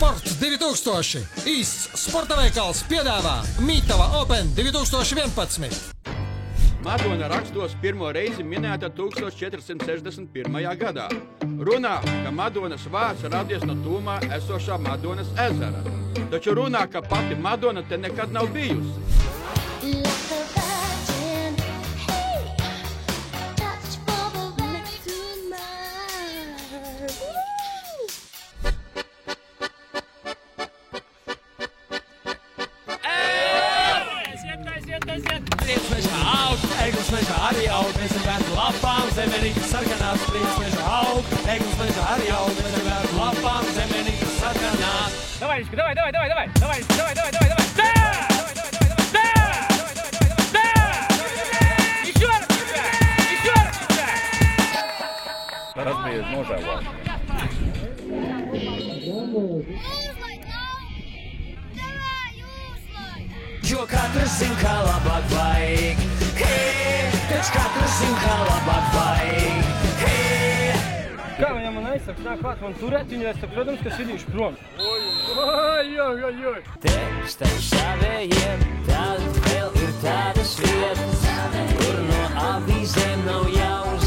Sports 2000. Īsts sporta veikals piedāvā Mītava Open 2011. Madona rakstos pirmo reizi minēta 1461. gadā. Runā, ka Madonas vārds radies no tūmā esošā Madonas ezera. Taču runā, ka pati Madona te nekad nav bijusi. Eglis mežā arī aug, mēs ar vērtu lapām, zemenītes sarkanās, prieks mežā aug. Eglis mežā arī aug, mēs ar vērtu lapām, zemenītes sarkanās. Давай, Личка, давай! Давай, Личка, давай! Да! Еще раз сюда! Разбей ножа. Jo katrs zin, kā labāk vajag. Hei, taču katrs zin, kā labāk vajag. Hei. Kā viņam man aizsaks nāk klāt man turēt, viņi es tak, protams, ka sidīšu prom. Oi. Teksta savējiem, tad vēl ir tādas vietas, kur no avīzēm nav jāuz